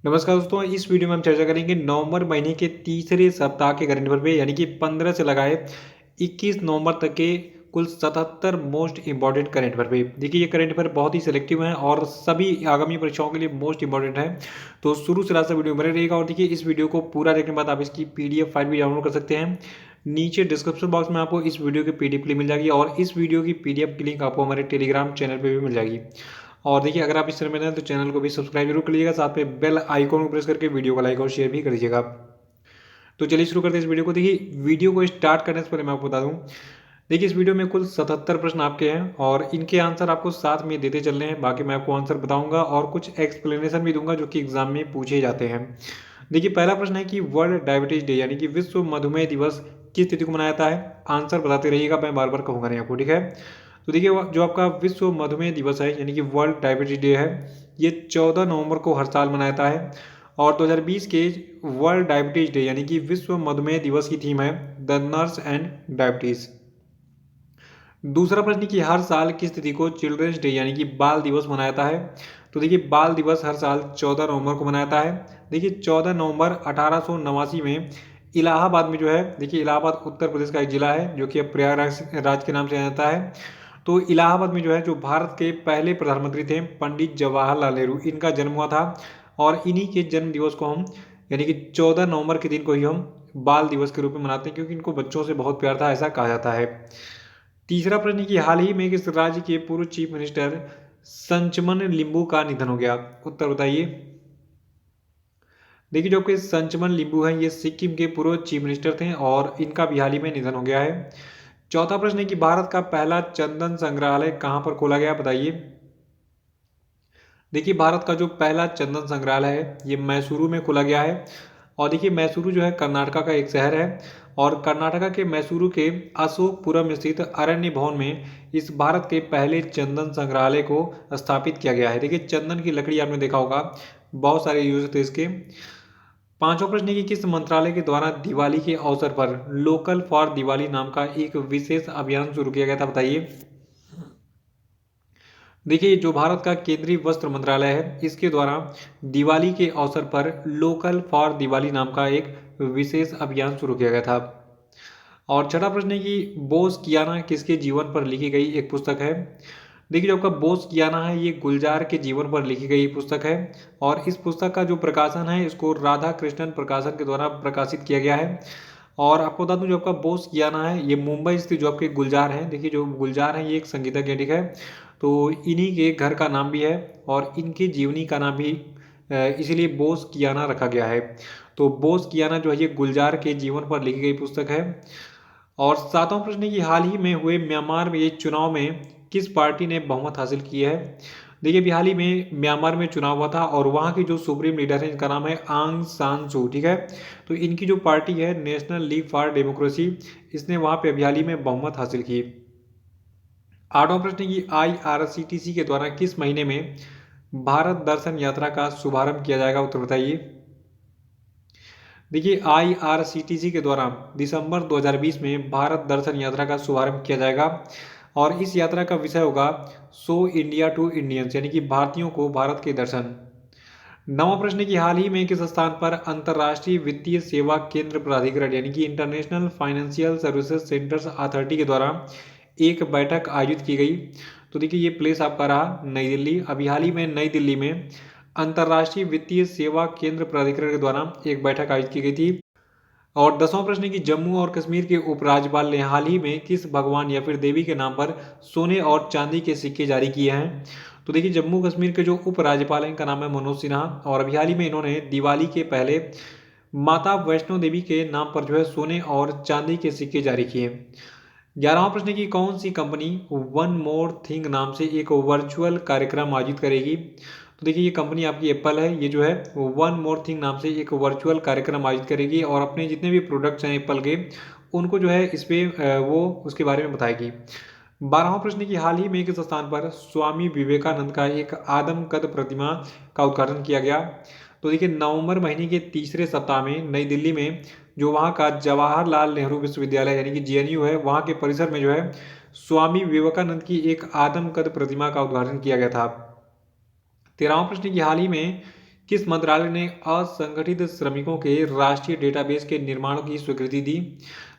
नमस्कार दोस्तों, इस वीडियो में हम चर्चा करेंगे नवंबर महीने के तीसरे सप्ताह के करंट अफेयर पे, यानी कि 15 से लगाए 21 नवंबर तक के कुल 77 मोस्ट इंपॉर्टेंट करंट अफेयर पे। देखिए, ये करंट अफेयर बहुत ही सिलेक्टिव हैं और सभी आगामी परीक्षाओं के लिए मोस्ट इंपॉर्टेंट है। तो शुरू से लास्ट तक वीडियो बने रहिएगा। और देखिए, इस वीडियो को पूरा देखने के बाद आप इसकी पीडीएफ फाइल भी डाउनलोड कर सकते हैं। नीचे डिस्क्रिप्शन बॉक्स में आपको इस वीडियो की पीडीएफ लिंक मिल जाएगी और इस वीडियो की पीडीएफ की लिंक आपको हमारे टेलीग्राम चैनल पर भी मिल जाएगी। और देखिए, अगर आप इस चैनल में नए हैं तो चैनल को भी सब्सक्राइब जरूर कर लीजिएगा, साथ में बेल आइकॉन को प्रेस करके वीडियो को लाइक और शेयर भी कर दीजिएगा। तो चलिए शुरू करते हैं इस वीडियो को। देखिए, वीडियो को स्टार्ट करने से पहले मैं आपको बता दूं, देखिए इस वीडियो में कुल 77 प्रश्न आपके हैं और इनके आंसर आपको साथ में देते चलने हैं। बाकी मैं आपको आंसर बताऊंगा और कुछ एक्सप्लेनेशन भी दूंगा जो कि एग्जाम में पूछे जाते हैं। देखिए, पहला प्रश्न है कि वर्ल्ड डायबिटीज डे यानी कि विश्व मधुमेह दिवस किस तिथि को मनाया जाता है। आंसर बताते रहिएगा, मैं बार बार कहूंगा नहीं आपको, ठीक है। तो देखिए, जो आपका विश्व मधुमेह दिवस है यानी कि वर्ल्ड डायबिटीज डे है, ये 14 नवंबर को हर साल मनाया जाता है। और 2020 के वर्ल्ड डायबिटीज डे यानी कि विश्व मधुमेह दिवस की थीम है द नर्स एंड डायबिटीज। दूसरा प्रश्न कि हर साल किस तिथि को चिल्ड्रंस डे यानी कि बाल दिवस मनाया जाता है। तो देखिए, बाल दिवस हर साल 14 नवंबर को मनाया जाता है। देखिए, 14 नवंबर 1889 में इलाहाबाद में जो है, देखिए इलाहाबाद उत्तर प्रदेश का एक जिला है जो कि अब प्रयागराज राज्य के नाम से जाना जाता है। तो इलाहाबाद में जो है, जो भारत के पहले प्रधानमंत्री थे पंडित जवाहरलाल नेहरू, इनका जन्म हुआ था। और इन्हीं के जन्म दिवस को हम यानी कि 14 नवंबर के दिन को ही हम बाल दिवस के रूप में मनाते हैं, क्योंकि इनको बच्चों से बहुत प्यार था, ऐसा कहा जाता है। तीसरा प्रश्न कि हाल ही में किस राज्य के पूर्व चीफ मिनिस्टर संचमन लिंबू का निधन हो गया। उत्तर बताइए। देखिए, जो कि संचमन लिंबू हैं, ये सिक्किम के पूर्व चीफ मिनिस्टर थे और इनका भी हाल ही में निधन हो गया है। चौथा प्रश्न है कि भारत का पहला चंदन संग्रहालय कहां पर खोला गया, बताइए। देखिए, भारत का जो पहला चंदन संग्रहालय है ये मैसूरू में खोला गया है। और देखिए, मैसूरू जो है कर्नाटका का एक शहर है और कर्नाटका के मैसूरू के अशोकपुरम स्थित अरण्य भवन में इस भारत के पहले चंदन संग्रहालय को स्थापित किया गया है। देखिए, चंदन की लकड़ी आपने देखा होगा, बहुत सारे यूज थे इसके। पांचवा प्रश्न है कि किस मंत्रालय के द्वारा दिवाली के अवसर पर लोकल फॉर दिवाली नाम का एक विशेष अभियान शुरू किया गया था, बताइए। देखिए, जो भारत का केंद्रीय वस्त्र मंत्रालय है, इसके द्वारा दिवाली के अवसर पर लोकल फॉर दिवाली नाम का एक विशेष अभियान शुरू किया गया था। और छठा प्रश्न है कि बोस कियाना किसके जीवन पर लिखी गई एक पुस्तक है। देखिए, जो आपका बोस कियाना है, ये गुलजार के जीवन पर लिखी गई पुस्तक है और इस पुस्तक का जो प्रकाशन है, इसको राधा कृष्णन प्रकाशन के द्वारा प्रकाशित किया गया है। और आपको बता दूं, जो आपका बोस कियाना है, ये मुंबई स्थित जो आपके गुलजार हैं, देखिए जो गुलजार हैं ये एक संगीतज्ञ, ठीक है। तो इन्हीं के घर का नाम भी है और इनकी जीवनी का नाम भी इसीलिए बोस कियाना रखा गया है। तो बोस कियाना जो है, ये गुलजार के जीवन पर लिखी गई पुस्तक है। और सातवां प्रश्न है कि हाल ही में हुए म्यांमार में ये चुनाव में किस पार्टी ने बहुमत हासिल की है। देखिए, अभी हाल ही में म्यांमार में चुनाव हुआ था और वहाँ की जो सुप्रीम लीडर है, इनका नाम है आंग सान सू, ठीक है। तो इनकी जो पार्टी है नेशनल लीग फॉर डेमोक्रेसी, इसने वहाँ पे अभी हाल ही में बहुमत हासिल की। आठवां प्रश्न की आईआरसीटीसी के द्वारा किस महीने में भारत दर्शन यात्रा का शुभारंभ किया जाएगा। उत्तर बताइए। देखिए, आईआरसीटीसी के द्वारा दिसंबर 2020 में भारत दर्शन यात्रा का शुभारंभ किया जाएगा और इस यात्रा का विषय होगा सो इंडिया टू इंडियंस, यानी कि भारतीयों को भारत के दर्शन। नवा प्रश्न की हाल ही में किस स्थान पर अंतर्राष्ट्रीय वित्तीय सेवा केंद्र प्राधिकरण यानी कि international financial services centres authority के द्वारा एक बैठक आयोजित की गई। तो देखिए, ये प्लेस आपका रहा नई दिल्ली। अभी हाल ही में नई दिल्ली में अंतर्राष्ट्रीय वित्तीय सेवा केंद्र प्राधिकरण के द्वारा एक बैठक आयोजित की गई थी। और 10वां प्रश्न है कि जम्मू और कश्मीर के उपराज्यपाल ने हाल ही में किस भगवान या फिर देवी के नाम पर सोने और चांदी के सिक्के जारी किए हैं। तो देखिए, जम्मू कश्मीर के जो उपराज्यपाल हैं, इनका नाम है मनोज सिन्हा और अभी हाल ही में इन्होंने दिवाली के पहले माता वैष्णो देवी के नाम पर जो है सोने और चांदी के सिक्के जारी किए। 11वां प्रश्न है कि कौन सी कंपनी वन मोर थिंग नाम से एक वर्चुअल कार्यक्रम आयोजित करेगी। तो देखिए, ये कंपनी आपकी एप्पल है, ये जो है वन मोर थिंग नाम से एक वर्चुअल कार्यक्रम आयोजित करेगी और अपने जितने भी प्रोडक्ट्स हैं एप्पल के, उनको जो है इस पे वो उसके बारे में बताएगी। 12वां प्रश्न की हाल ही में किस स्थान पर स्वामी विवेकानंद का एक आदमकद प्रतिमा का उद्घाटन किया गया। तो देखिए, नवंबर महीने के तीसरे सप्ताह में नई दिल्ली में जो वहाँ का जवाहरलाल नेहरू विश्वविद्यालय यानी कि जेएनयू है, वहाँ के परिसर में जो है स्वामी विवेकानंद की एक आदमकद प्रतिमा का उद्घाटन किया गया था। 13वां प्रश्न की हाल ही में किस मंत्रालय ने असंगठित श्रमिकों के राष्ट्रीय डेटाबेस के निर्माण की स्वीकृति दी?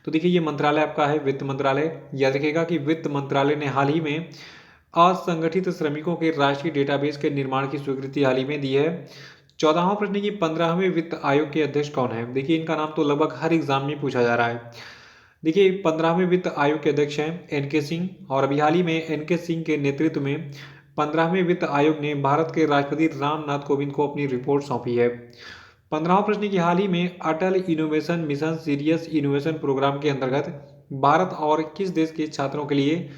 तो देखिए ये मंत्रालय आपका है वित्त मंत्रालय। याद रखिएगा कि वित्त मंत्रालय ने हाल ही में असंगठित श्रमिकों के राष्ट्रीय डेटाबेस के निर्माण की स्वीकृति हाल ही में दी है। 14वां प्रश्न की 15वें वित्त आयोग के अध्यक्ष कौन है? देखिए इनका नाम तो लगभग हर एग्जाम में पूछा जा रहा है। देखिए 15वें वित्त आयोग के अध्यक्ष हैं एन.के. सिंह, और अभी हाल ही में एन.के. सिंह के नेतृत्व में 15वें वित्त आयोग ने भारत के राष्ट्रपति रामनाथ कोविंद को अपनी रिपोर्ट सौंपी है। 15वां प्रश्न की हाल ही में Atal innovation mission serious innovation program के अंतर्गत भारत और किस देश के छात्रों के लिए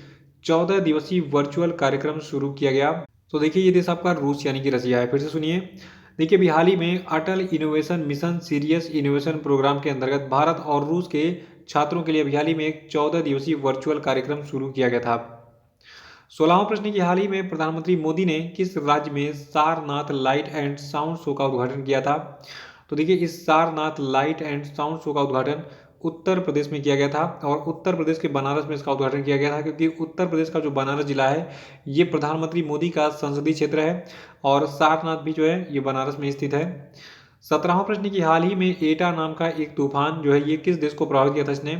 14 दिवसीय वर्चुअल कार्यक्रम शुरू किया गया? तो देखिए ये देश आपका रूस यानी कि रसिया है। फिर से सुनिए, देखिए अभी हाल ही में Atal innovation mission serious innovation program के अंतर्गत भारत और रूस के छात्रों के लिए अभी हाल ही में एक 14 दिवसीय वर्चुअल कार्यक्रम शुरू किया गया था। 16वां प्रश्न की हाल ही में प्रधानमंत्री मोदी ने किस राज्य में Sarnath light and sound show का उद्घाटन किया था? तो देखिए इस Sarnath light and sound show का उद्घाटन उत्तर प्रदेश में किया गया था, और उत्तर प्रदेश के बनारस में इसका उद्घाटन किया गया था, क्योंकि उत्तर प्रदेश का जो बनारस जिला है ये प्रधानमंत्री मोदी का संसदीय क्षेत्र है, और सारनाथ भी जो है ये बनारस में स्थित है। 17वां प्रश्न की हाल ही में एटा नाम का एक तूफान जो है ये किस देश को प्रभावित किया था इसने?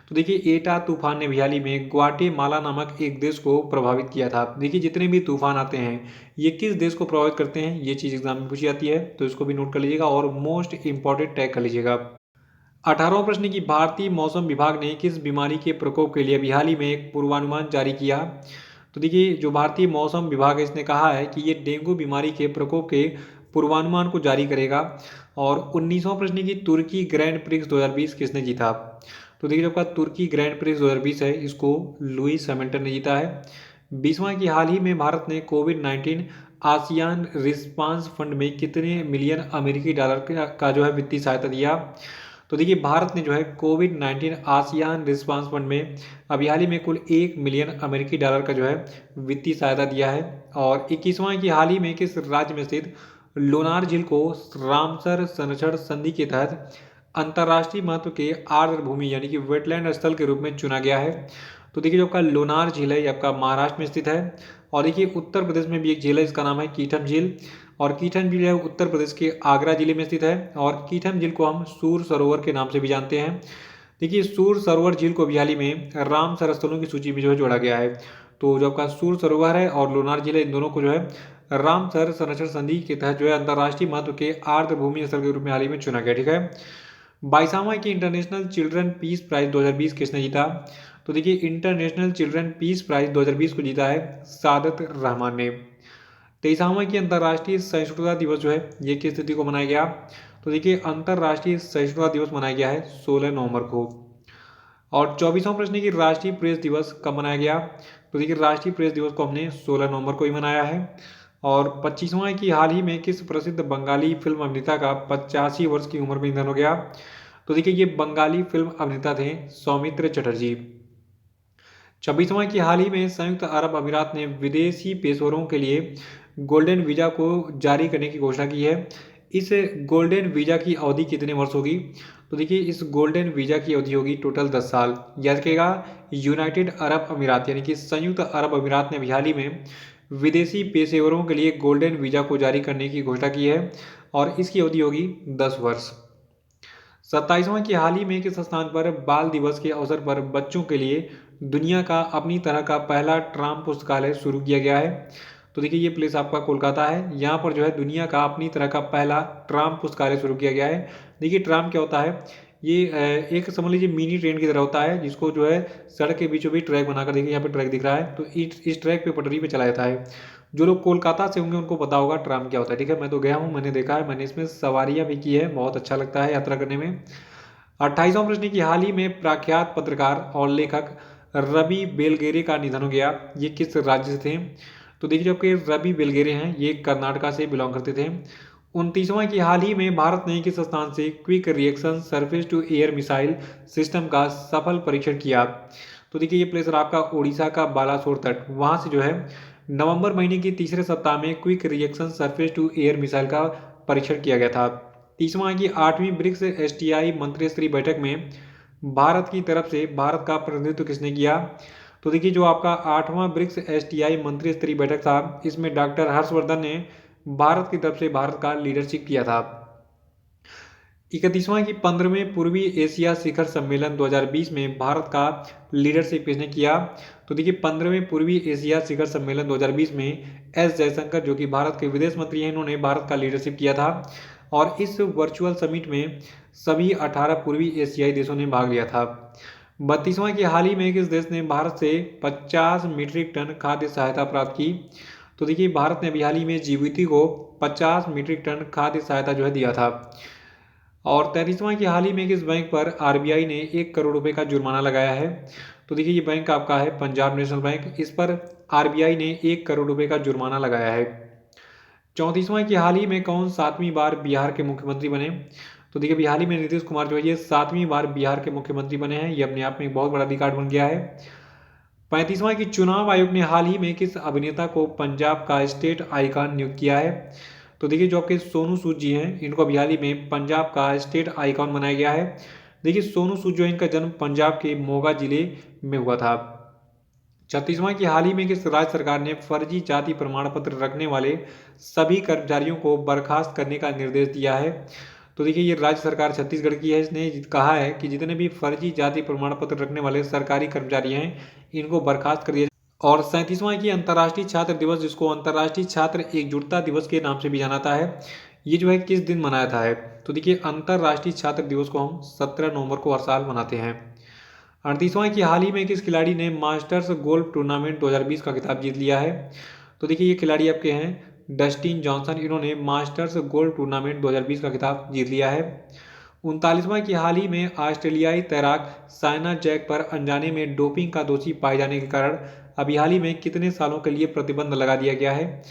तो देखिए एटा तूफान ने भी हाल ही में ग्वाटेमाला नामक एक देश को प्रभावित किया था। देखिए जितने भी तूफान आते हैं ये किस देश को प्रभावित करते हैं, ये चीज़ एग्जाम में पूछी जाती है, तो इसको भी नोट कर लीजिएगा और मोस्ट इंपॉर्टेंट टैग कर लीजिएगा। 18वां प्रश्न की भारतीय मौसम विभाग ने किस बीमारी के प्रकोप के लिए अभी हाल ही में एक पूर्वानुमान जारी किया? तो देखिए जो भारतीय मौसम विभाग है इसने कहा है कि ये डेंगू बीमारी के प्रकोप के पूर्वानुमान को जारी करेगा। और 19वां प्रश्न की तुर्की ग्रैंड प्रिक्स 2020 किसने जीता? तो देखिए जो आपका तुर्की ग्रैंड प्रिक्स 2020 है इसको लुईस हैमिल्टन ने जीता है। 20वां की हाल ही में भारत ने कोविड-19 आसियान रिस्पांस फंड में कितने मिलियन अमेरिकी डॉलर का जो है वित्तीय सहायता दिया? तो देखिए भारत ने जो है कोविड-19 आसियान रिस्पांस फंड में अभी हाल ही में कुल 1 मिलियन अमेरिकी डॉलर का जो है वित्तीय सहायता दिया है। और 21वां की हाल ही में किस राज्य में स्थित लोनार झील को रामसर संरक्षण संधि के तहत अंतर्राष्ट्रीय महत्व के आर्द्र भूमि यानी कि वेटलैंड स्थल के रूप में चुना गया है? तो देखिए जो आपका लोनार झील है ये आपका महाराष्ट्र में स्थित है। और देखिए उत्तर प्रदेश में भी एक झील है, इसका नाम है कीठम झील, और कीठम झील है उत्तर प्रदेश के आगरा जिले में स्थित है, और कीठम झील को हम सूर सरोवर के नाम से भी जानते हैं। देखिए सूर सरोवर झील को भी हाल ही में रामसर स्थलों की सूची में जो है जोड़ा गया है। तो जो आपका सूर सरोवर है और लोनार झील है इन दोनों को जो है रामसर संरक्षण संधि के तहत जो है अंतर्राष्ट्रीय महत्व के आर्द्र भूमि स्थल के रूप में हाल ही में चुना गया। ठीक है, 22वां की इंटरनेशनल चिल्ड्रन पीस प्राइज 2020 किसने जीता? तो देखिए इंटरनेशनल चिल्ड्रन पीस प्राइज 2020 को जीता है सादत रहमान ने। 23वां की अंतर्राष्ट्रीय सहिष्णुता दिवस जो है ये किस तिथि को मनाया गया? तो देखिए अंतर्राष्ट्रीय सहिष्णुता दिवस मनाया गया है 16 नवंबर को। और 24वां प्रश्न की राष्ट्रीय प्रेस दिवस कब मनाया गया? तो देखिए राष्ट्रीय प्रेस दिवस को हमने 16 नवंबर को ही मनाया है। और 25वां की हाल ही में किस प्रसिद्ध बंगाली फिल्म अभिनेता का 85 वर्ष की उम्र में निधन हो गया? तो देखिए ये बंगाली फिल्म अभिनेता थे सौमित्र चटर्जी। 26वां की हाल ही में संयुक्त अरब अमीरात ने विदेशी पेशेवरों के लिए गोल्डन वीजा को जारी करने की घोषणा की है। इस गोल्डन वीजा की अवधि कितने वर्ष होगी? तो देखिए इस गोल्डन वीजा की अवधि होगी टोटल 10 साल। याद रखिएगा यूनाइटेड अरब अमीरात यानी कि संयुक्त अरब अमीरात ने अभी हाल ही में विदेशी पेशेवरों के लिए गोल्डन वीजा को जारी करने की घोषणा की है, और इसकी अवधि होगी 10 वर्ष। 27वां की हाल ही में किस स्थान पर बाल दिवस के अवसर पर बच्चों के लिए दुनिया का अपनी तरह का पहला ट्राम पुस्तकालय शुरू किया गया है? तो देखिए ये प्लेस आपका कोलकाता है, यहाँ पर जो है दुनिया का अपनी तरह का पहला ट्राम पुस्तकालय शुरू किया गया है। देखिए ट्राम क्या होता है, ये एक समझ लीजिए मिनी ट्रेन की तरह होता है, जिसको जो है सड़क के बीचों बीच ट्रैक बनाकर, देखिए यहाँ पे ट्रैक दिख रहा है, तो इस ट्रैक पे पटरी पे चलाया जाता है। जो लोग कोलकाता से होंगे उनको पता होगा ट्राम क्या होता है। ठीक है, मैं तो गया हूँ, मैंने देखा है, मैंने इसमें सवारियाँ भी की है, बहुत अच्छा लगता है यात्रा करने में। 28वां प्रश्न की हाल ही में प्रख्यात पत्रकार और लेखक रवि बेलगेरे का निधन हो गया, ये किस राज्य से थे? तो देखिए जो आपके रवि बेलगेरे हैं ये कर्नाटका से बिलोंग करते थे। 29वां की हाल ही में भारत ने किस स्थान से quick reaction surface to air missile system का सफल परीक्षण किया? तो देखिए ये प्लेस रहा आपका उड़ीसा का बालासोर तट, वहां से जो है नवंबर महीने की तीसरे सप्ताह में quick reaction surface to air missile का परीक्षण किया गया था। 30वां की 8वीं ब्रिक्स एसटीआई मंत्रिस्तरीय बैठक में भारत की तरफ से भारत का प्रतिनिधित्व किसने किया? तो देखिए जो आपका 8वां ब्रिक्स एसटीआई मंत्रिस्तरीय बैठक था इसमें डॉक्टर हर्षवर्धन ने भारत की तरफ से भारत का लीडरशिप किया था। 31वां की 15वें पूर्वी एशिया शिखर सम्मेलन 2020 में भारत का लीडरशिप किसने किया? तो देखिए 15वें पूर्वी एशिया शिखर सम्मेलन 2020 में एस जयशंकर जो कि भारत के विदेश मंत्री हैं, इन्होंने भारत का लीडरशिप किया था। और इस वर्चुअल समिट में सभी 18 पूर्वी एशियाई देशों ने भाग लिया था। 32वां की हाल ही में किस देश ने भारत से 50 मीट्रिक टन खाद्य सहायता प्राप्त की? तो देखिए भारत ने अभी हाल ही में जिबूती को 50 मीट्रिक टन खाद्य सहायता जो है दिया था। और 33वां की हाल ही में किस बैंक पर आरबीआई ने 1 करोड़ रुपए का जुर्माना लगाया है? तो देखिए ये बैंक आपका है पंजाब नेशनल बैंक, इस पर आरबीआई ने 1 करोड़ रुपए का जुर्माना लगाया है। 34वां की हाल ही में कौन 7वीं बार बिहार के मुख्यमंत्री बने? तो देखिए हाल ही में नीतीश कुमार जो है ये 7वीं बार बिहार के मुख्यमंत्री बने हैं, ये अपने आप में एक बहुत बड़ा रिकॉर्ड बन गया है। 35वां की चुनाव आयोग ने हाल ही में किस अभिनेता को पंजाब का स्टेट आइकॉन नियुक्त किया है? तो देखिए जो आपके सोनू सूद जी हैं, इनको अभी हाल ही में पंजाब का स्टेट आइकॉन बनाया गया है। देखिए सोनू सूद जो है इनका जन्म पंजाब के मोगा जिले में हुआ था। 36वां की हाल ही में किस राज्य सरकार ने फर्जी जाति प्रमाण पत्र रखने वाले सभी कर्मचारियों को बर्खास्त करने का निर्देश दिया है? तो देखिए ये राज्य सरकार छत्तीसगढ़ की है, इसने कहा है कि जितने भी फर्जी जाति प्रमाण पत्र रखने वाले सरकारी कर्मचारी हैं इनको बर्खास्त कर दिया। और 37वां की अंतर्राष्ट्रीय छात्र दिवस, जिसको अंतर्राष्ट्रीय छात्र एकजुटता दिवस के नाम से भी जाना जाता है, ये जो है किस दिन मनाया जाता है? तो देखिए अंतर्राष्ट्रीय छात्र दिवस को हम 17 नवंबर को हर साल मनाते हैं। 38वां की हाल ही में किस खिलाड़ी ने मास्टर्स गोल्फ टूर्नामेंट 2020 का खिताब जीत लिया है? तो देखिए ये खिलाड़ी आपके हैं डस्टिन जॉनसन, इन्होंने मास्टर्स गोल्फ टूर्नामेंट 2020 का खिताब जीत लिया है। 39वां की हाल ही में ऑस्ट्रेलियाई तैराक साइना जैक पर अनजाने में डोपिंग का दोषी पाए जाने के कारण अभी हाल ही में कितने सालों के लिए प्रतिबंध लगा दिया गया है?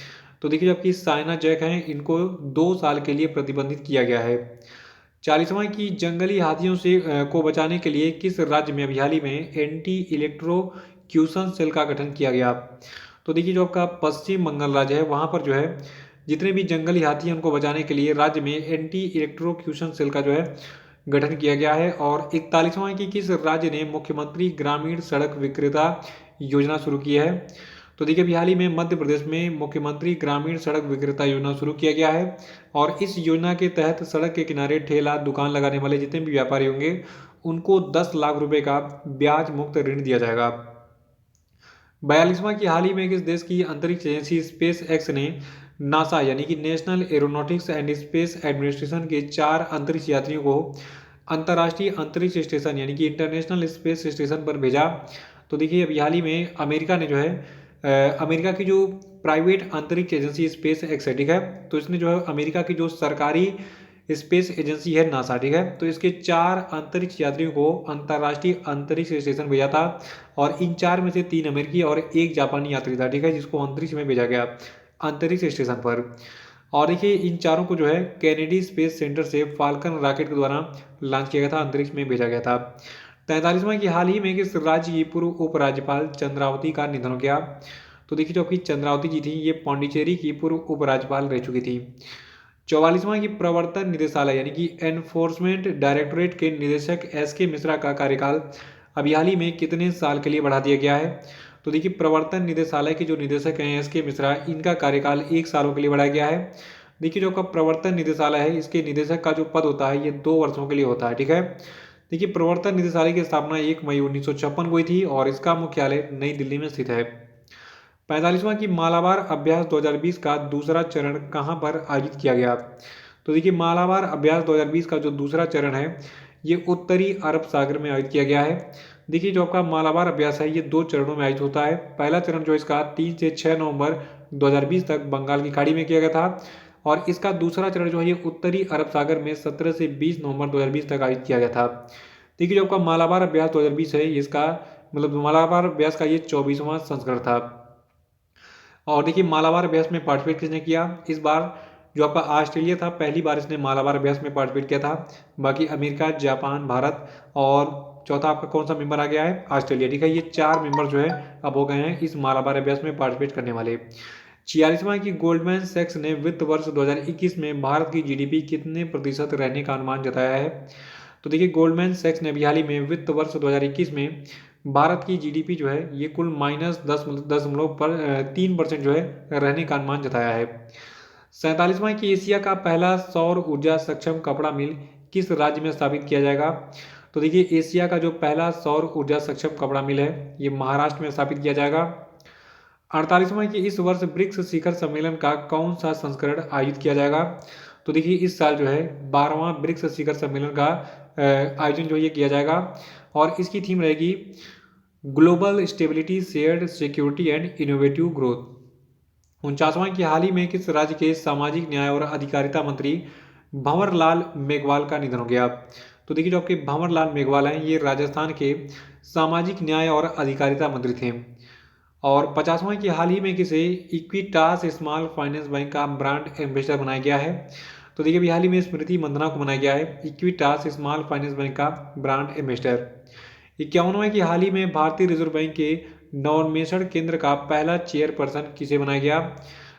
तो देखिए जबकि साइना जैक हैं इनको 2 साल के लिए प्रतिबंधित किया गया है। 40वां की जंगली हाथियों से को बचाने के लिए किस राज्य में अभी हाल ही में एंटी इलेक्ट्रोक्यूशन सेल का गठन किया गया? तो देखिए जो आपका पश्चिम बंगाल राज्य है वहां पर जो है जितने भी जंगली हाथी हैं उनको बचाने के लिए राज्य में एंटी इलेक्ट्रोक्यूशन सेल का जो है गठन किया गया है। और 41वां की किस राज्य ने मुख्यमंत्री ग्रामीण सड़क विक्रेता योजना शुरू की है? तो देखिए अभी हाल ही में मध्य प्रदेश में मुख्यमंत्री ग्रामीण सड़क विक्रेता योजना शुरू किया गया है। और इस योजना के तहत सड़क के किनारे ठेला दुकान लगाने वाले जितने भी व्यापारी होंगे उनको 10 लाख रुपए का ब्याज मुक्त ऋण दिया जाएगा। 42वां की हाल ही में किस देश की अंतरिक्ष एजेंसी स्पेस एक्स ने नासा यानी कि national aeronautics and space administration के 4 अंतरिक्ष यात्रियों को अंतर्राष्ट्रीय अंतरिक्ष स्टेशन यानी कि इंटरनेशनल स्पेस स्टेशन पर भेजा? तो देखिए अभी हाल ही में अमेरिका ने जो है अमेरिका की जो प्राइवेट अंतरिक्ष एजेंसी स्पेस एक्स है, ठीक है, तो इसने जो है अमेरिका की जो सरकारी स्पेस एजेंसी है नासा, ठीक है, तो इसके 4 अंतरिक्ष यात्रियों को अंतर्राष्ट्रीय अंतरिक्ष स्टेशन भेजा था। और इन 4 में से 3 अमेरिकी और 1 जापानी यात्री था, ठीक है, जिसको अंतरिक्ष में भेजा गया अंतरिक्ष स्टेशन पर। और देखिए इन चारों को जो है कैनेडी स्पेस सेंटर से फाल्कन रॉकेट के द्वारा लॉन्च किया गया था, अंतरिक्ष में भेजा गया था। 43वां की हाल ही में किस राज्य की पूर्व उपराज्यपाल चंद्रावती का निधन हो गया? तो देखिए जो आपकी चंद्रावती जी थी ये पांडिचेरी की पूर्व उपराज्यपाल रह चुकी थी। 44वां की प्रवर्तन निदेशालय यानी कि एनफोर्समेंट डायरेक्टोरेट के निदेशक एस के मिश्रा का कार्यकाल अभी हाल ही में कितने साल के लिए बढ़ा दिया गया है? तो देखिए प्रवर्तन निदेशालय के जो निदेशक हैं एस के मिश्रा, इनका कार्यकाल 1 सालों के लिए बढ़ाया गया है। देखिए जो आपका प्रवर्तन निदेशालय है इसके निदेशक का जो पद होता है ये 2 वर्षों के लिए होता है, ठीक है। देखिए प्रवर्तन निदेशालय की स्थापना 1 मई 1956 को हुई थी और इसका मुख्यालय नई दिल्ली में स्थित है। 45वां की मालाबार अभ्यास 2020 का दूसरा चरण कहाँ पर आयोजित किया गया? तो देखिए मालाबार अभ्यास 2020 का जो दूसरा चरण है ये उत्तरी अरब सागर में आयोजित किया गया है। देखिए जो आपका मालाबार अभ्यास है ये 2 चरणों में आयोजित होता है। पहला चरण जो इसका 3 से 6 नवंबर 2020 तक बंगाल की खाड़ी में किया गया था और इसका दूसरा चरण जो है ये उत्तरी अरब सागर में 17 से 20 नवंबर 2020 तक आयोजित किया गया था। देखिए जो आपका मालाबार अभ्यास 2020 है इसका मतलब मालाबार अभ्यास का ये 24वां संस्करण था। और देखिए मालाबार अभ्यास में पार्टिसिपेट किसने किया? इस बार जो आपका ऑस्ट्रेलिया था पहली बार इसने मालाबार अभ्यास में पार्टिसिपेट किया था। बाकी अमेरिका, जापान, भारत और चौथा आपका कौन सा मेंबर आ गया है? ऑस्ट्रेलिया, ठीक है। ये 4 मेंबर जो है अब हो गए हैं इस मालाबार अभ्यास में पार्टिसिपेट करने वाले। 46वां की गोल्डमैन सैक्स ने वित्त वर्ष 2021 में भारत की जीडीपी कितने प्रतिशत रहने का अनुमान जताया है? तो देखिए गोल्डमैन सैक्स ने अभी हाल ही में वित्त वर्ष 2021 में भारत की जीडीपी जो है ये कुल -10.3% जो है रहने का अनुमान जताया है। 47वां कि एशिया का पहला सौर ऊर्जा सक्षम कपड़ा मिल किस राज्य में स्थापित किया जाएगा? तो देखिए एशिया का जो पहला सौर ऊर्जा सक्षम कपड़ा मिल है ये महाराष्ट्र में स्थापित किया जाएगा। 48वां कि इस वर्ष ब्रिक्स शिखर सम्मेलन का कौन सा संस्करण आयोजित किया जाएगा? तो देखिए इस साल जो है 12वां ब्रिक्स शिखर सम्मेलन का आयोजन जो ये किया जाएगा और इसकी थीम रहेगी global stability, shared security and innovative growth. 49वां कि हाल ही में किस राज्य के सामाजिक न्याय और अधिकारिता मंत्री भंवरलाल मेघवाल का निधन हो गया? तो देखिए जो आपके भंवरलाल मेघवाल हैं ये राजस्थान के सामाजिक न्याय और अधिकारिता मंत्री थे। और 50वां कि हाल ही में किसे इक्विटास स्मॉल फाइनेंस बैंक का ब्रांड एम्बेसडर बनाया गया है? तो देखिए अभी हाल ही में स्मृति मंदना को बनाया गया है इक्विटास स्मॉल फाइनेंस बैंक का ब्रांड एम्बेसडर। 51वां कि हाल ही में भारतीय रिजर्व बैंक के नवोन्मेषण केंद्र का पहला चेयरपर्सन किसे बनाया गया?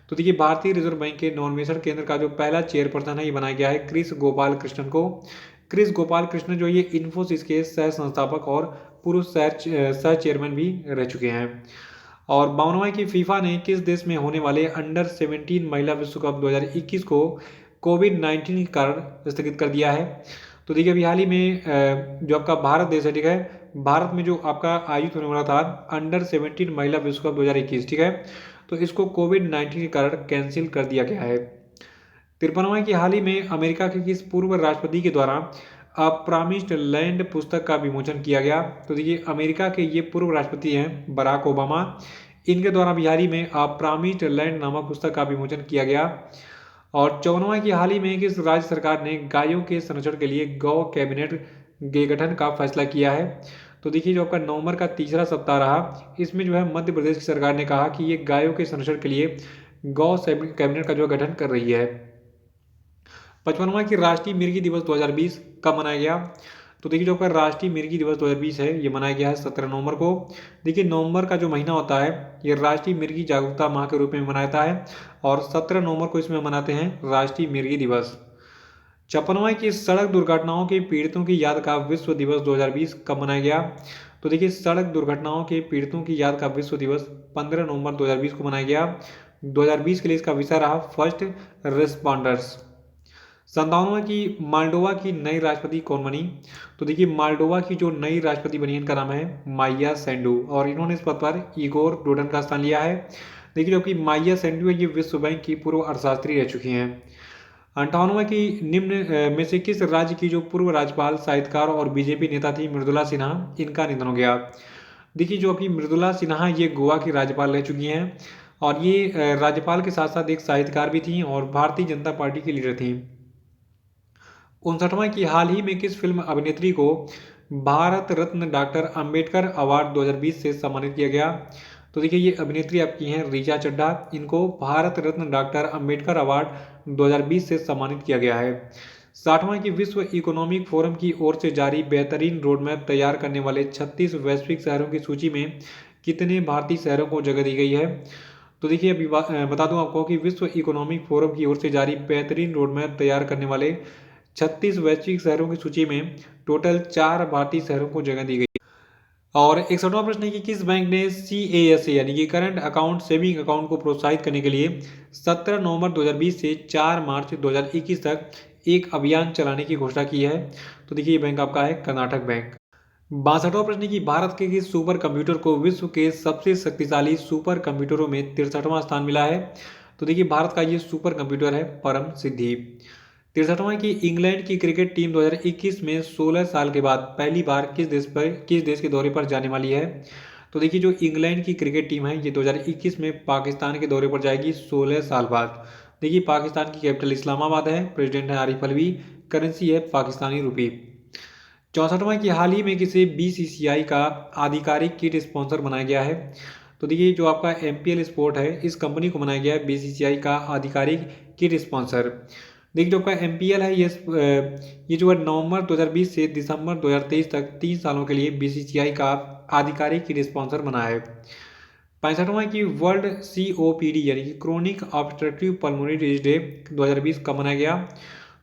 तो देखिए भारतीय रिजर्व बैंक के नवोन्मेषण केंद्र का जो पहला चेयरपर्सन है ये बनाया गया है क्रिस गोपाल कृष्णन को। क्रिस गोपाल कृष्णन जो ये इन्फोसिस के सह संस्थापक और पूर्व सह चेयरमैन भी रह चुके हैं। और 52वां की फीफा ने किस देश में होने वाले अंडर 17 महिला विश्व कप 2021 को कोविड-19 के कारण स्थगित कर दिया है? तो देखिए अभी हाल ही में जो आपका भारत देश है, ठीक है, भारत में जो आपका आयोजित होने वाला था अंडर 17 महिला विश्व कप 2021, ठीक है, तो इसको कोविड-19 के कारण कैंसिल कर दिया गया है। 53वां की हाल ही में अमेरिका के किस पूर्व राष्ट्रपति के द्वारा अ प्रॉमिस्ड लैंड पुस्तक का विमोचन किया गया? तो देखिए अमेरिका के ये पूर्व राष्ट्रपति हैं बराक ओबामा, इनके द्वारा बिहारी में अ प्रॉमिस्ड लैंड नामक पुस्तक का विमोचन किया गया। और 54वां की हाल ही में किस राज्य सरकार ने गायों के संरक्षण के लिए गौ कैबिनेट के गठन का फैसला किया है? तो देखिए जो आपका नवंबर का तीसरा सप्ताह रहा इसमें जो है मध्य प्रदेश की सरकार ने कहा कि ये गायों के संरक्षण के लिए गौ कैबिनेट का जो गठन कर रही है। 55वां कि राष्ट्रीय मिर्गी दिवस 2020 कब मनाया गया? तो देखिए जो आपका राष्ट्रीय मिर्गी दिवस 2020 है ये मनाया गया है 17 नवंबर को। देखिए नवंबर का जो महीना होता है ये राष्ट्रीय मिर्गी जागरूकता माह के रूप में मनाया जाता है और 17 नवंबर को इसमें मनाते हैं राष्ट्रीय मिर्गी दिवस। 56वां कि सड़क दुर्घटनाओं के पीड़ितों की याद का विश्व दिवस 2020 कब मनाया गया? तो देखिए सड़क दुर्घटनाओं के पीड़ितों की याद का विश्व दिवस 15 नवंबर 2020 को मनाया गया। 2020 के लिए इसका विषय रहा फर्स्ट रिस्पॉन्डर्स। 57वां की माल्डोवा की नई राष्ट्रपति कौन बनी? तो देखिए माल्डोवा की जो नई राष्ट्रपति बनी इनका नाम है माइया सेंडू और इन्होंने इस पद पर इगोर डोडन का स्थान लिया है। देखिए जो कि माइया सेंडू है ये विश्व बैंक की पूर्व अर्थशास्त्री रह चुकी हैं। 58वां की निम्न में से किस राज्य की जो पूर्व राज्यपाल, साहित्यकार और बीजेपी नेता थी मृदुला सिन्हा, इनका निधन हो गया? देखिए जो कि मृदुला सिन्हा ये गोवा की राज्यपाल रह चुकी हैं और ये राज्यपाल के साथ साथ एक साहित्यकार भी थी और भारतीय जनता पार्टी की लीडर थी। 59वां की हाल ही में किस फिल्म अभिनेत्री को भारत रत्न डॉक्टर अंबेडकर अवार्ड 2020 से सम्मानित किया गया? तो देखिए ये अभिनेत्री आपकी हैं ऋचा चड्ढा, इनको भारत रत्न डॉक्टर अंबेडकर अवार्ड 2020 से सम्मानित किया गया है। 60वां की विश्व इकोनॉमिक फोरम की ओर से जारी बेहतरीन रोडमैप तैयार करने वाले 36 वैश्विक शहरों की सूची में कितने भारतीय शहरों को जगह दी गई है? तो देखिए अभी बता दूं आपको कि विश्व इकोनॉमिक फोरम की ओर से जारी बेहतरीन रोडमैप तैयार करने वाले 36 वैश्विक शहरों की सूची में टोटल 4 भारतीय शहरों को जगह दी गई। और 61वां प्रश्न है कि किस बैंक ने CASA यानी कि करंट अकाउंट सेविंग अकाउंट को प्रोत्साहित करने के लिए 17 नवंबर 2020 से 4 मार्च 2021 तक एक अभियान चलाने की घोषणा की है? तो देखिए ये बैंक आपका है कर्नाटक बैंक। 62वां प्रश्न है कि भारत के किस सुपर कंप्यूटर को विश्व के सबसे शक्तिशाली सुपर कंप्यूटरों में 63वां स्थान मिला है? तो देखिए भारत का ये सुपर कंप्यूटर है परम सिद्धि। 63वां कि इंग्लैंड की क्रिकेट टीम 2021 में 16 साल के बाद पहली बार किस देश के दौरे पर जाने वाली है? तो देखिए जो इंग्लैंड की क्रिकेट टीम है ये 2021 में पाकिस्तान के दौरे पर जाएगी 16 साल बाद। देखिए पाकिस्तान की कैपिटल इस्लामाबाद है, प्रेसिडेंट है आरिफ अलवी, करेंसी है पाकिस्तानी रुपी। 64वां कि हाल ही में किसे BCCI का आधिकारिक किट स्पॉन्सर बनाया गया है? तो देखिए जो आपका MPL स्पोर्ट है इस कंपनी को बनाया गया है BCCI का आधिकारिक किट स्पॉन्सर। देखिए जो आपका MPL है ये जो है नवंबर 2020 से दिसंबर 2023 तक 3 सालों के लिए BCCI का आधिकारिक किट स्पॉन्सर बना है। 65वां की वर्ल्ड COPD यानी कि chronic obstructive pulmonary disease day 2020 कब मनाया गया?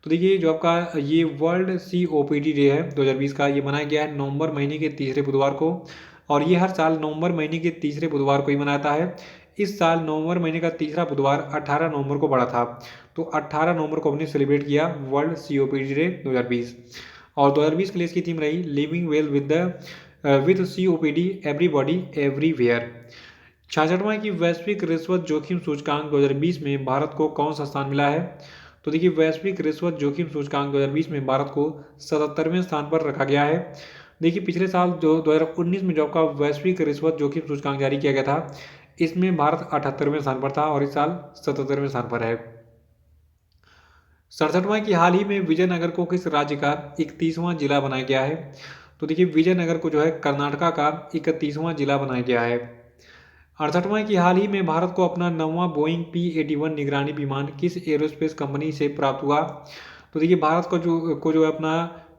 तो देखिए जो आपका ये वर्ल्ड COPD डे है 2020 का, ये मनाया गया है नवंबर महीने के तीसरे बुधवार को और ये हर साल नवंबर महीने के तीसरे बुधवार को ही मनाता है। इस साल नवंबर महीने का तीसरा बुधवार 18 नवंबर को पड़ा था। तो 18 नवंबर को हमने सेलिब्रेट किया वर्ल्ड COPD डे 2020। और 2020 के लिए इसकी थीम रही living well with COPD everybody everywhere. 66वां की वैश्विक रिश्वत जोखिम सूचकांक 2020 में भारत को कौन सा स्थान मिला है? तो देखिए वैश्विक रिश्वत जोखिम सूचकांक 2020 में भारत को 77वें स्थान पर रखा गया है। देखिए पिछले साल जो 2019 में जो आपका वैश्विक रिश्वत जोखिम सूचकांक जारी किया गया था, इसमें भारत 78वें स्थान पर था और इस साल 77वें स्थान पर है। 67वां की हाल ही में विजयनगर को किस राज्य का 31वां जिला बनाया गया है? तो देखिए विजयनगर को जो है कर्नाटका का 31वां जिला बनाया गया है। 68वां की हाल ही में भारत को अपना 9वां बोइंग P-81 निगरानी विमान किस एरोस्पेस कंपनी से प्राप्त हुआ? तो देखिए भारत को जो है अपना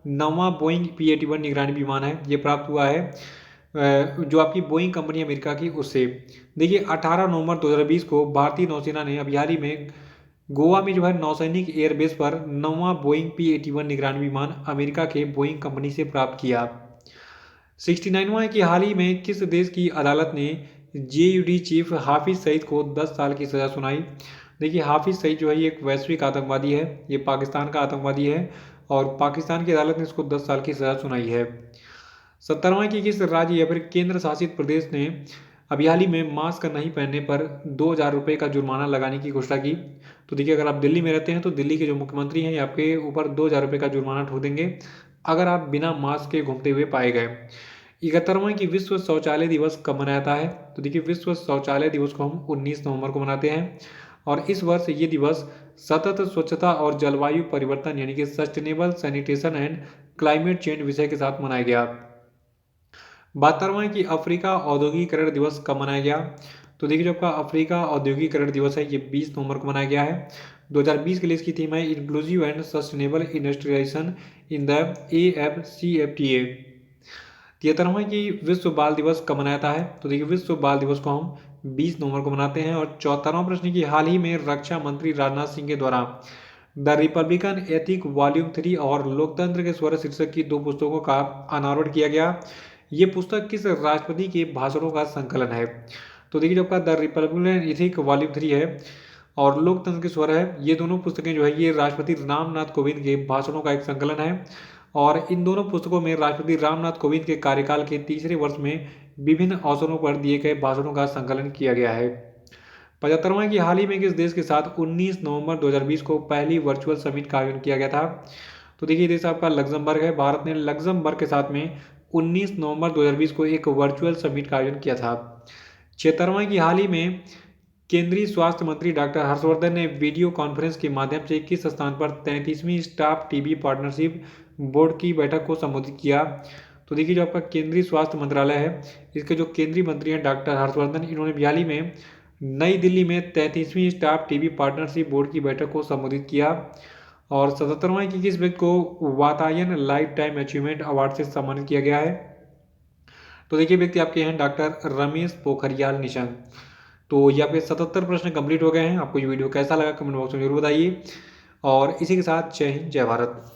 9वां बोइंग P-81 निगरानी विमान है ये प्राप्त हुआ है जो आपकी बोइंग कंपनी अमेरिका की उससे। देखिए 18 नवंबर 2020 को भारतीय नौसेना ने अभी हाल ही में गोवा में जो है नौसैनिक एयरबेस पर 9वां बोइंग P-81 निगरानी विमान अमेरिका के बोइंग कंपनी से प्राप्त किया। 69वां है कि हाल ही में किस देश की अदालत ने JUD चीफ हाफिज सईद को 10 साल की सज़ा सुनाई? देखिए हाफिज सईद जो है ये एक वैश्विक आतंकवादी है, ये पाकिस्तान का आतंकवादी है और पाकिस्तान की अदालत ने इसको 10 साल की सज़ा सुनाई है। 70वां की किस राज्य या फिर केंद्र शासित प्रदेश ने अभी हाल ही में मास्क नहीं पहनने पर 2,000 रुपये का जुर्माना लगाने की घोषणा की? तो देखिए अगर आप दिल्ली में रहते हैं तो दिल्ली के जो मुख्यमंत्री हैं ये आपके ऊपर 2,000 रुपये का जुर्माना ठोक देंगे अगर आप बिना मास्क के घूमते हुए पाए गए। 71वां की विश्व शौचालय दिवस कब मनाया जाता है? तो देखिए विश्व शौचालय दिवस को हम 19 नवंबर को मनाते हैं और इस वर्ष ये दिवस सतत स्वच्छता और जलवायु परिवर्तन यानी कि sustainable sanitation and climate change विषय के साथ मनाया गया। 72वां की अफ्रीका औद्योगिकीकरण दिवस कब मनाया गया? तो देखिए जो आपका अफ्रीका औद्योगिकीकरण दिवस है ये 20 नवंबर को मनाया गया है। 2020 के लिए इसकी थीम है inclusive and sustainable industrialisation in the AFCFTA। 73वां की विश्व बाल दिवस कब मनाया जाता है? तो देखिए विश्व बाल दिवस को हम 20 नवंबर को मनाते हैं। और 74वां प्रश्न की हाल ही में रक्षा मंत्री राजनाथ सिंह के द्वारा द रिपब्लिकन एथिक वॉल्यूम 3 और लोकतंत्र के स्वर शीर्षक की 2 पुस्तकों का अनावरण किया गया। ये पुस्तक किस राष्ट्रपति के भाषणों का संकलन है? तो देखिए जो आपका द रिपब्लिकन एथिक वॉल्यूम 3 है और लोकतंत्र के स्वर है, ये दोनों पुस्तकें जो है ये राष्ट्रपति रामनाथ कोविंद के भाषणों का एक संकलन है और इन दोनों पुस्तकों में राष्ट्रपति रामनाथ कोविंद के कार्यकाल के तीसरे वर्ष में विभिन्न अवसरों पर दिए गए भाषणों का संकलन किया गया है। 75वां की हाल ही में किस देश के साथ 19 नवंबर 2020 को पहली वर्चुअल समिट का आयोजन किया गया था? तो देखिए देश आपका लग्जमबर्ग है। भारत ने लग्जमबर्ग के साथ में 19 नवंबर 2020 को एक वर्चुअल समिट का आयोजन किया था। 76वां की हाल ही में केंद्रीय स्वास्थ्य मंत्री डॉक्टर हर्षवर्धन ने वीडियो कॉन्फ्रेंस के माध्यम से किस स्थान पर 33वीं स्टाफ टीबी पार्टनरशिप बोर्ड की बैठक को संबोधित किया? तो देखिए जो आपका केंद्रीय स्वास्थ्य मंत्रालय है, इसके जो केंद्रीय मंत्री हैं डॉक्टर हर्षवर्धन, इन्होंने हाल ही में नई दिल्ली में 33वीं स्टाफ टीबी पार्टनरशिप बोर्ड की बैठक को संबोधित किया। और 77वां की किस व्यक्ति को Vatayan life time achievement award से सम्मानित किया गया है? तो देखिए व्यक्ति आपके हैं डॉक्टर रमेश पोखरियाल निशंक। तो ये आपके 77 प्रश्न कंप्लीट हो गए हैं। आपको ये वीडियो कैसा लगा कमेंट बॉक्स में जरूर बताइए और इसी के साथ जय हिंद जय भारत।